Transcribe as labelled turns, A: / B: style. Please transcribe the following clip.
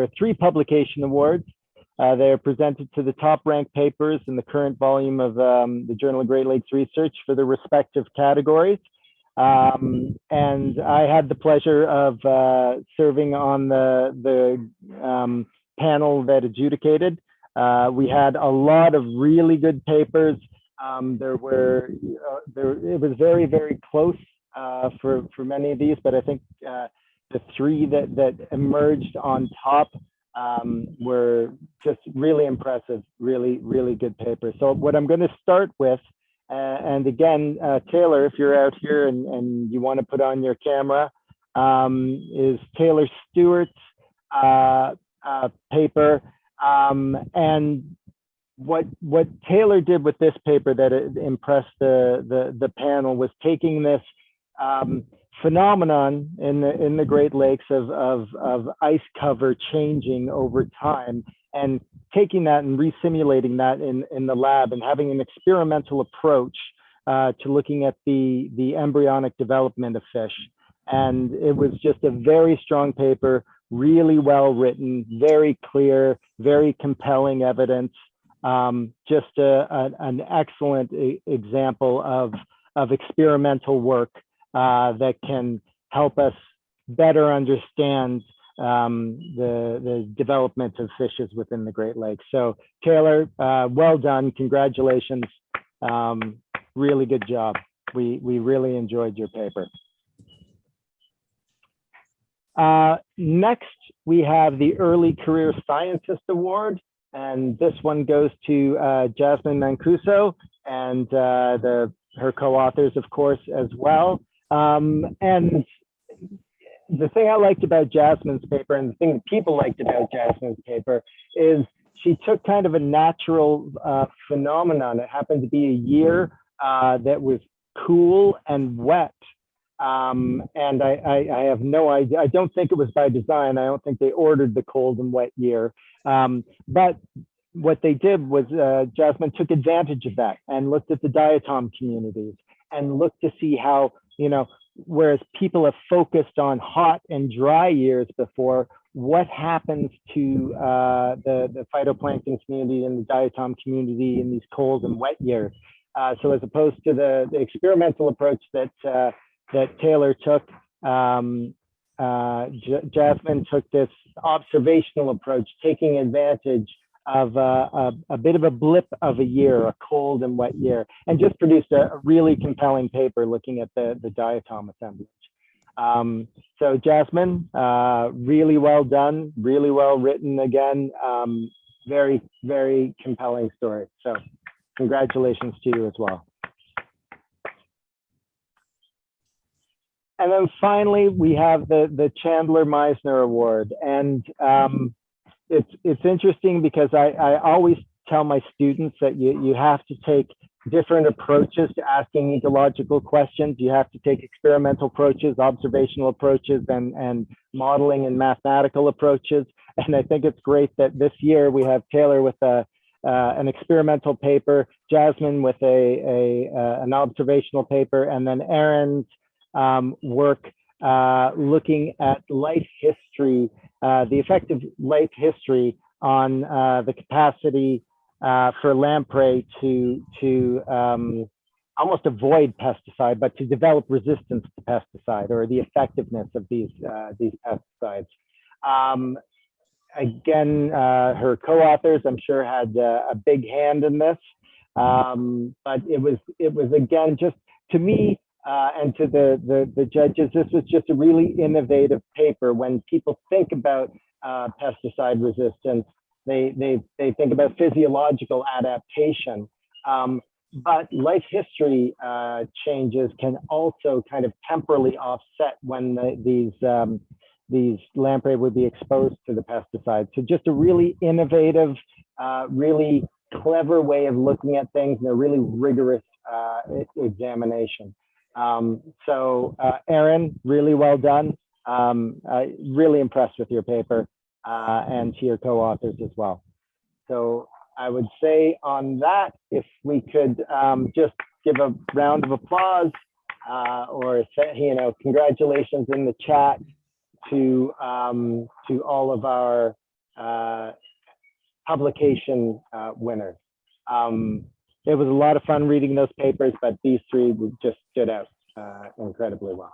A: are 3 publication awards. They are presented to the top ranked papers in the current volume of the Journal of Great Lakes Research for the respective categories. And I had the pleasure of serving on the panel that adjudicated. We had a lot of really good papers. It was very, very close for many of these, but I think the 3 that emerged on top were just really impressive, really, really good papers. So what I'm going to start with, and again, Taylor, if you're out here and you want to put on your camera, is Taylor Stewart's paper. And what Taylor did with this paper that impressed the panel was taking this phenomenon in the Great Lakes of ice cover changing over time, and taking that and resimulating that in the lab, and having an experimental approach to looking at the embryonic development of fish. And it was just a very strong paper, really well written, very clear, very compelling evidence. Just an excellent example of experimental work that can help us better understand the development of fishes within the Great Lakes. So Taylor, well done, congratulations, really good job. We really enjoyed your paper. Next, we have the Early Career Scientist Award, and this one goes to Jasmine Mancuso and her co-authors, of course, as well. And the thing I liked about Jasmine's paper, and the thing that people liked about Jasmine's paper, is she took kind of a natural phenomenon. It happened to be a year that was cool and wet. And I have no idea. I don't think it was by design. I don't think they ordered the cold and wet year. But what they did was Jasmine took advantage of that and looked at the diatom communities and looked to see how, whereas people have focused on hot and dry years before, what happens to the phytoplankton community and the diatom community in these cold and wet years. So as opposed to the experimental approach that Taylor took, Jasmine took this observational approach, taking advantage of a bit of a blip of a year, a cold and wet year, and just produced a really compelling paper looking at the diatom assemblage. So Jasmine, really well done, really well written again, very, very compelling story. So congratulations to you as well. And then finally, we have the Chandler-Meisner Award. And it's interesting because I always tell my students that you have to take different approaches to asking ecological questions. You have to take experimental approaches, observational approaches, and modeling and mathematical approaches. And I think it's great that this year we have Taylor with an experimental paper, Jasmine with an observational paper, and then Erin's work looking at life history, the effect of life history on the capacity for lamprey to almost avoid pesticide, but to develop resistance to pesticide, or the effectiveness of these pesticides. Again, her co-authors, I'm sure, had a big hand in this, but it was again, just to me, and to the judges, this was just a really innovative paper. When people think about pesticide resistance, they think about physiological adaptation, but life history changes can also kind of temporally offset when these lamprey would be exposed to the pesticide. So just a really innovative, really clever way of looking at things, and a really rigorous examination. So Erin, really well done. Really impressed with your paper, and to your co-authors as well. So I would say on that, if we could just give a round of applause, or say, congratulations in the chat to all of our publication winners. It was a lot of fun reading those papers, but these three just stood out incredibly well.